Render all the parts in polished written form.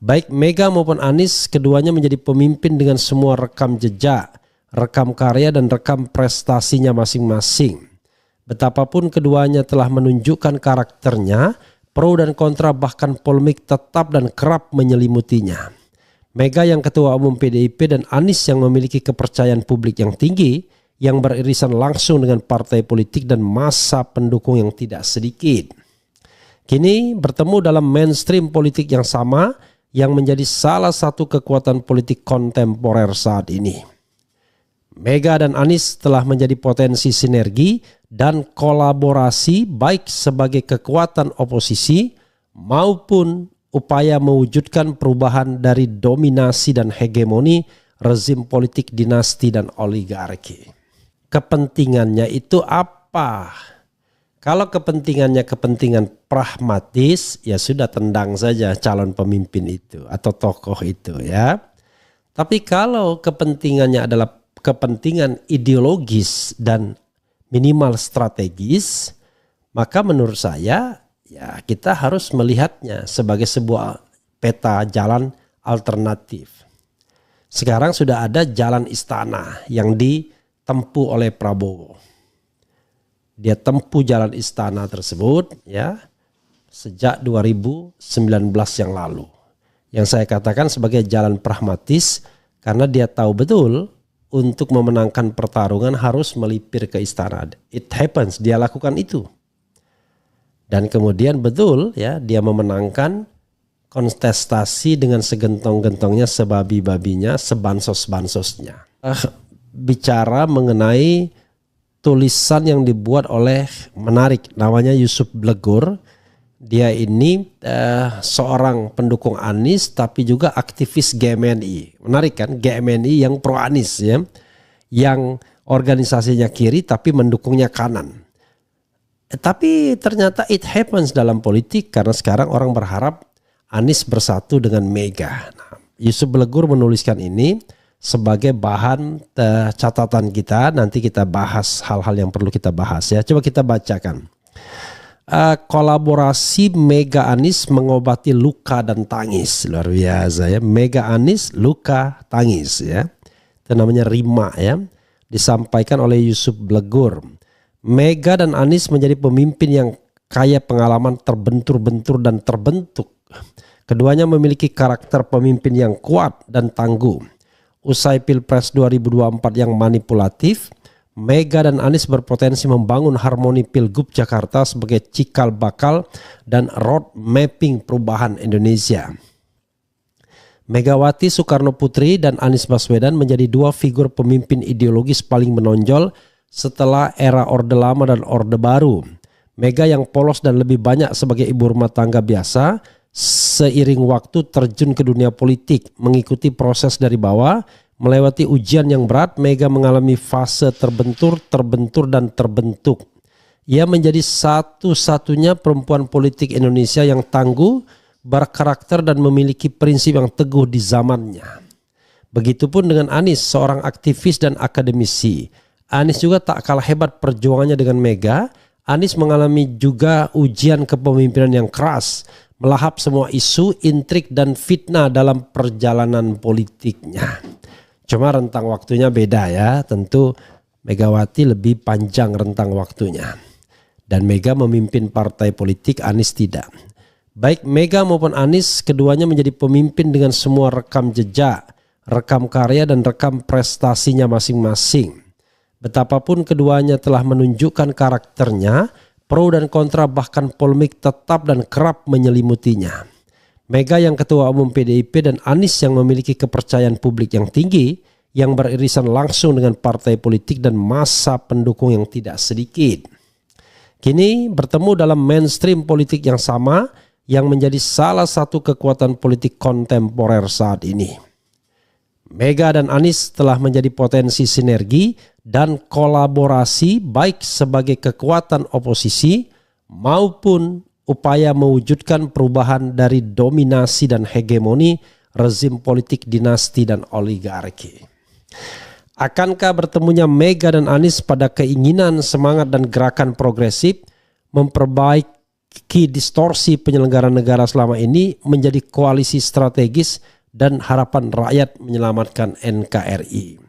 Baik Mega maupun Anies, keduanya menjadi pemimpin dengan semua rekam jejak, rekam karya dan rekam prestasinya masing-masing. Betapapun keduanya telah menunjukkan karakternya, pro dan kontra bahkan polemik tetap dan kerap menyelimutinya. Mega yang ketua umum PDIP dan Anies yang memiliki kepercayaan publik yang tinggi, yang beririsan langsung dengan partai politik dan massa pendukung yang tidak sedikit. Kini bertemu dalam mainstream politik yang sama yang menjadi salah satu kekuatan politik kontemporer saat ini. Mega dan Anies telah menjadi potensi sinergi dan kolaborasi baik sebagai kekuatan oposisi maupun upaya mewujudkan perubahan dari dominasi dan hegemoni rezim politik dinasti dan oligarki. Kepentingannya itu apa? Kalau kepentingannya kepentingan pragmatis, ya sudah tendang saja calon pemimpin itu atau tokoh itu ya. Tapi kalau kepentingannya adalah kepentingan ideologis dan minimal strategis, maka menurut saya ya kita harus melihatnya sebagai sebuah peta jalan alternatif. Sekarang sudah ada jalan istana yang ditempuh oleh Prabowo. Dia tempuh jalan istana tersebut ya sejak 2019 yang lalu. Yang saya katakan sebagai jalan pragmatis karena dia tahu betul untuk memenangkan pertarungan harus melipir ke istana. It happens, dia lakukan itu. Dan kemudian betul ya dia memenangkan kontestasi dengan segentong-gentongnya, sebabi-babinya, sebansos-bansosnya. Bicara mengenai tulisan yang dibuat oleh menarik namanya Yusuf Blegur. Dia ini seorang pendukung Anies tapi juga aktivis GMNI. Menarik kan, GMNI yang pro Anies ya. Yang organisasinya kiri tapi mendukungnya kanan. Tapi ternyata it happens dalam politik karena sekarang orang berharap Anies bersatu dengan Mega. Nah, Yusuf Blegur menuliskan ini sebagai bahan catatan kita. Nanti kita bahas hal-hal yang perlu kita bahas ya. Coba kita bacakan. Kolaborasi Mega Anies mengobati luka dan tangis. Luar biasa ya. Mega Anies luka tangis ya. Itu namanya rima ya. Disampaikan oleh Yusuf Blegur. Mega dan Anies menjadi pemimpin yang kaya pengalaman terbentur-bentur dan terbentuk. Keduanya memiliki karakter pemimpin yang kuat dan tangguh. Usai Pilpres 2024 yang manipulatif, Mega dan Anies berpotensi membangun harmoni Pilgub Jakarta sebagai cikal bakal dan road mapping perubahan Indonesia. Megawati Soekarno Putri dan Anies Baswedan menjadi dua figur pemimpin ideologis paling menonjol setelah era Orde Lama dan Orde Baru. Mega yang polos dan lebih banyak sebagai ibu rumah tangga biasa, seiring waktu terjun ke dunia politik, mengikuti proses dari bawah, melewati ujian yang berat. Mega mengalami fase terbentur, dan terbentuk. Ia menjadi satu-satunya perempuan politik Indonesia yang tangguh, berkarakter dan memiliki prinsip yang teguh di zamannya. Begitupun dengan Anies, seorang aktivis dan akademisi. Anies juga tak kalah hebat perjuangannya dengan Mega. Anies mengalami juga ujian kepemimpinan yang keras, melahap semua isu, intrik dan fitnah dalam perjalanan politiknya. Cuma rentang waktunya beda ya, tentu Megawati lebih panjang rentang waktunya. Dan Mega memimpin partai politik, Anies tidak. Baik Mega maupun Anies, keduanya menjadi pemimpin dengan semua rekam jejak, rekam karya dan rekam prestasinya masing-masing. Betapapun keduanya telah menunjukkan karakternya, pro dan kontra bahkan polemik tetap dan kerap menyelimutinya. Mega yang ketua umum PDIP dan Anies yang memiliki kepercayaan publik yang tinggi, yang beririsan langsung dengan partai politik dan massa pendukung yang tidak sedikit. Kini bertemu dalam mainstream politik yang sama yang menjadi salah satu kekuatan politik kontemporer saat ini. Mega dan Anies telah menjadi potensi sinergi dan kolaborasi baik sebagai kekuatan oposisi maupun upaya mewujudkan perubahan dari dominasi dan hegemoni rezim politik dinasti dan oligarki. Akankah bertemunya Mega dan Anies pada keinginan, semangat dan gerakan progresif memperbaiki distorsi penyelenggara negara selama ini menjadi koalisi strategis dan harapan rakyat menyelamatkan NKRI.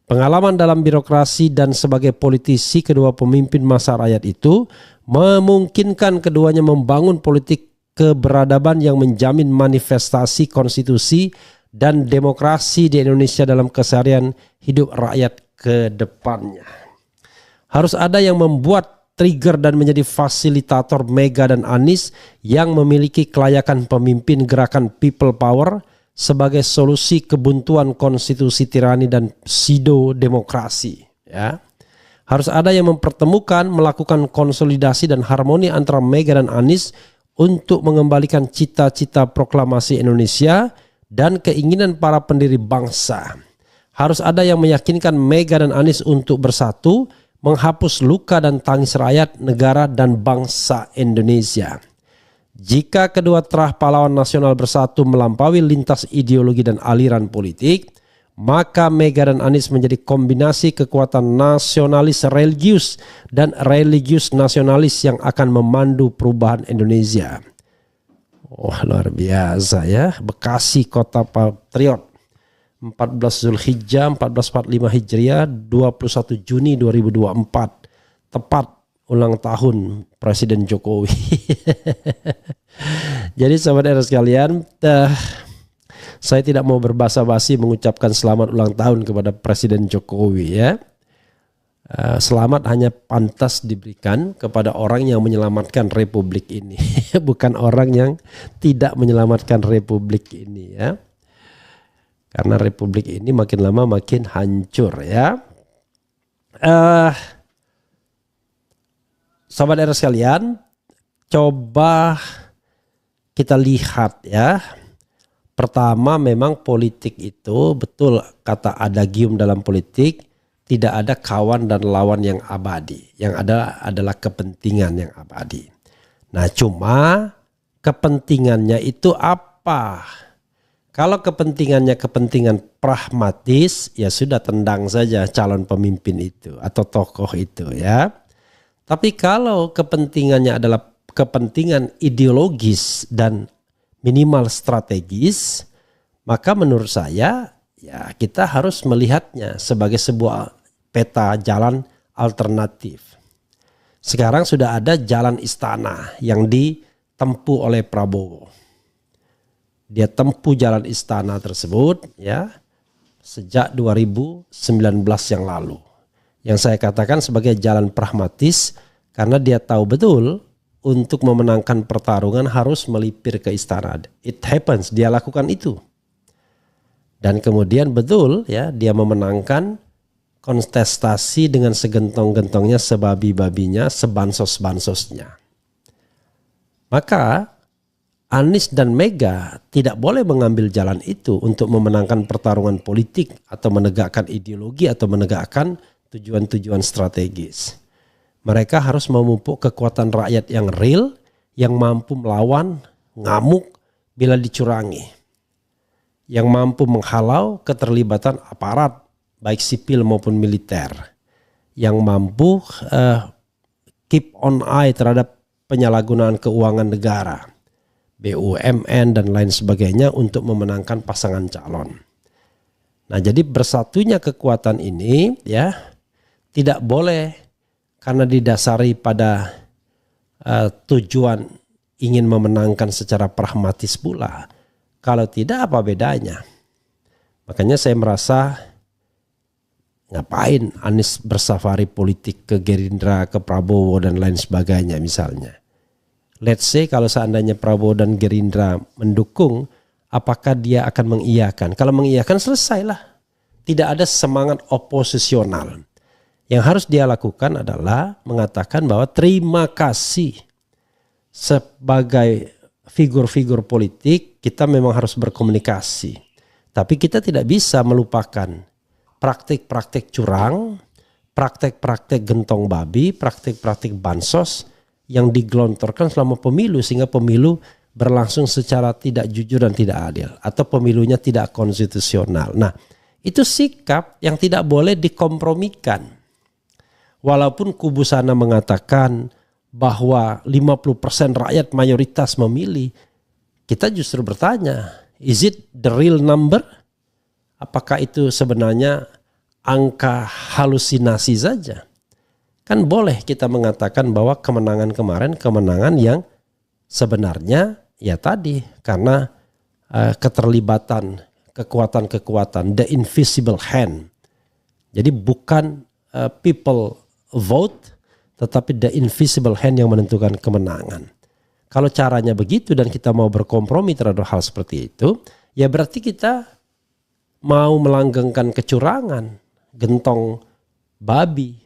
Pengalaman dalam birokrasi dan sebagai politisi kedua pemimpin masa rakyat itu memungkinkan keduanya membangun politik keberadaban yang menjamin manifestasi konstitusi dan demokrasi di Indonesia dalam keseharian hidup rakyat ke depannya. Harus ada yang membuat trigger dan menjadi fasilitator Mega dan Anies yang memiliki kelayakan pemimpin gerakan people power sebagai solusi kebuntuan konstitusi tirani dan pseudo demokrasi. Ya. Harus ada yang mempertemukan, melakukan konsolidasi dan harmoni antara Mega dan Anies untuk mengembalikan cita-cita proklamasi Indonesia dan keinginan para pendiri bangsa. Harus ada yang meyakinkan Mega dan Anies untuk bersatu, menghapus luka dan tangis rakyat, negara dan bangsa Indonesia. Jika kedua terah pahlawan nasional bersatu melampaui lintas ideologi dan aliran politik, maka Mega dan Anies menjadi kombinasi kekuatan nasionalis religius dan religius nasionalis yang akan memandu perubahan Indonesia. Wah, luar biasa ya. Bekasi Kota Patriot, 14 Zulhijjah 1445 Hijriah, 21 Juni 2024. Tepat ulang tahun Presiden Jokowi. Jadi sahabat era sekalian, saya tidak mau berbasa-basi mengucapkan selamat ulang tahun kepada Presiden Jokowi ya. Selamat hanya pantas diberikan kepada orang yang menyelamatkan republik ini, bukan orang yang tidak menyelamatkan republik ini ya. Karena republik ini makin lama makin hancur ya. Sahabat era sekalian, coba kita lihat ya. Pertama, memang politik itu betul kata adagium dalam politik, tidak ada kawan dan lawan yang abadi. Yang ada adalah kepentingan yang abadi. Nah, cuma kepentingannya itu apa? Kalau kepentingannya kepentingan pragmatis, ya sudah tendang saja calon pemimpin itu atau tokoh itu ya. Tapi kalau kepentingannya adalah kepentingan ideologis dan minimal strategis, maka menurut saya ya kita harus melihatnya sebagai sebuah peta jalan alternatif. Sekarang sudah ada jalan istana yang ditempuh oleh Prabowo. Dia tempuh jalan istana tersebut ya sejak 2019 yang lalu. Yang saya katakan sebagai jalan pragmatis karena dia tahu betul untuk memenangkan pertarungan harus melipir ke istana. It happens, dia lakukan itu. Dan kemudian betul ya dia memenangkan kontestasi dengan segentong-gentongnya, sebabi-babinya, sebansos-bansosnya. Maka Anies dan Mega tidak boleh mengambil jalan itu untuk memenangkan pertarungan politik atau menegakkan ideologi atau menegakkan tujuan-tujuan strategis. Mereka harus memupuk kekuatan rakyat yang real, yang mampu melawan ngamuk bila dicurangi. Yang mampu menghalau keterlibatan aparat, baik sipil maupun militer. Yang mampu keep on eye terhadap penyalahgunaan keuangan negara, BUMN dan lain sebagainya untuk memenangkan pasangan calon. Nah, jadi bersatunya kekuatan ini ya tidak boleh karena didasari pada tujuan ingin memenangkan secara pragmatis pula. Kalau tidak, apa bedanya? Makanya saya merasa ngapain Anies bersafari politik ke Gerindra, ke Prabowo dan lain sebagainya misalnya. Let's say kalau seandainya Prabowo dan Gerindra mendukung, apakah dia akan mengiyakan? Kalau mengiyakan selesailah. Tidak ada semangat oposisional. Yang harus dia lakukan adalah mengatakan bahwa terima kasih sebagai figur-figur politik kita memang harus berkomunikasi. Tapi kita tidak bisa melupakan praktik-praktik curang, praktik-praktik gentong babi, praktik-praktik bansos yang digelontorkan selama pemilu sehingga pemilu berlangsung secara tidak jujur dan tidak adil atau pemilunya tidak konstitusional. Nah, itu sikap yang tidak boleh dikompromikan. Walaupun kubu sana mengatakan bahwa 50% rakyat mayoritas memilih, kita justru bertanya, is it the real number? Apakah itu sebenarnya angka halusinasi saja? Kan boleh kita mengatakan bahwa kemenangan kemarin kemenangan yang sebenarnya ya tadi karena keterlibatan kekuatan-kekuatan, the invisible hand. Jadi bukan people vote, tetapi the invisible hand yang menentukan kemenangan. Kalau caranya begitu dan kita mau berkompromi terhadap hal seperti itu, ya berarti kita mau melanggengkan kecurangan, gentong babi,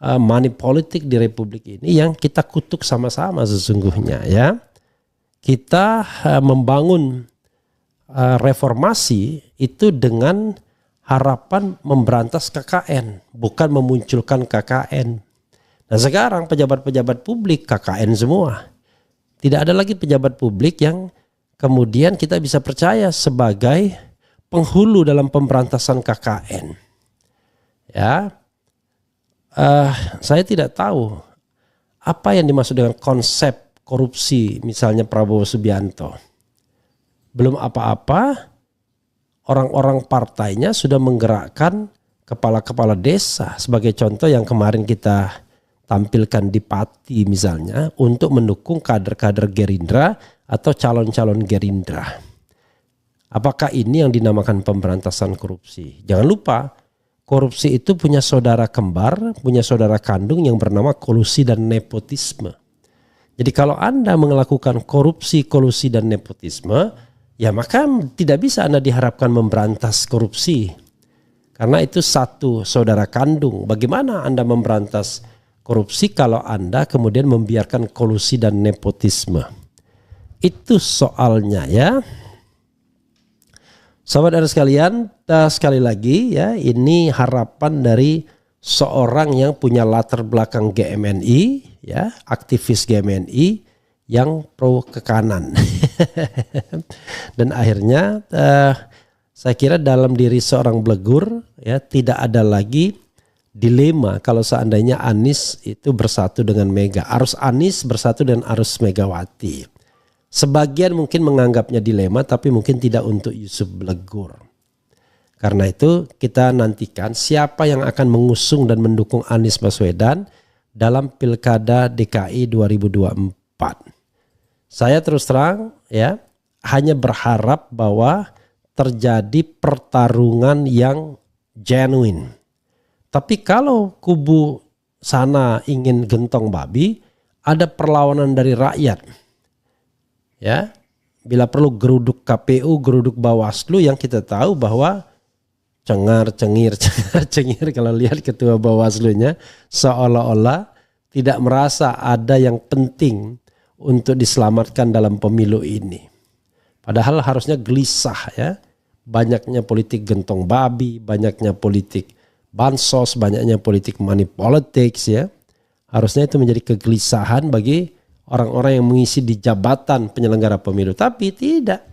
money politik di Republik ini yang kita kutuk sama-sama sesungguhnya ya. Kita membangun reformasi itu dengan harapan memberantas KKN, bukan memunculkan KKN. Nah sekarang pejabat-pejabat publik KKN semua. Tidak ada lagi pejabat publik yang kemudian kita bisa percaya sebagai penghulu dalam pemberantasan KKN. Ya, saya tidak tahu apa yang dimaksud dengan konsep korupsi misalnya Prabowo Subianto. Belum apa-apa, orang-orang partainya sudah menggerakkan kepala-kepala desa sebagai contoh yang kemarin kita tampilkan di Pati misalnya untuk mendukung kader-kader Gerindra atau calon-calon Gerindra. Apakah ini yang dinamakan pemberantasan korupsi? Jangan lupa, korupsi itu punya saudara kembar, punya saudara kandung yang bernama kolusi dan nepotisme. Jadi kalau Anda melakukan korupsi, kolusi dan nepotisme, ya maka tidak bisa Anda diharapkan memberantas korupsi. Karena itu satu saudara kandung. Bagaimana Anda memberantas korupsi kalau Anda kemudian membiarkan kolusi dan nepotisme? Itu soalnya ya. Sahabat sekalian, sekali lagi ya, ini harapan dari seorang yang punya latar belakang GMNI, ya, aktivis GMNI yang pro ke kanan. Dan akhirnya saya kira dalam diri seorang Blegur ya tidak ada lagi dilema kalau seandainya Anies itu bersatu dengan Mega. Arus Anies bersatu dengan arus Megawati. Sebagian mungkin menganggapnya dilema tapi mungkin tidak untuk Yusuf Blegur. Karena itu kita nantikan siapa yang akan mengusung dan mendukung Anies Baswedan dalam Pilkada DKI 2024. Saya terus terang ya hanya berharap bahwa terjadi pertarungan yang genuine. Tapi kalau kubu sana ingin gentong babi, ada perlawanan dari rakyat. Ya, bila perlu geruduk KPU, geruduk Bawaslu yang kita tahu bahwa cengar-cengir kalau lihat ketua Bawaslunya seolah-olah tidak merasa ada yang penting untuk diselamatkan dalam pemilu ini. Padahal harusnya gelisah ya. Banyaknya politik gentong babi, banyaknya politik bansos, banyaknya politik money politics ya. Harusnya itu menjadi kegelisahan bagi orang-orang yang mengisi di jabatan penyelenggara pemilu. Tapi tidak.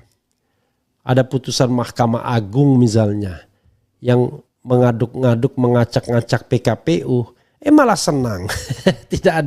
Ada putusan Mahkamah Agung misalnya yang mengaduk-ngaduk, mengacak-ngacak PKPU. Malah senang. Tidak ada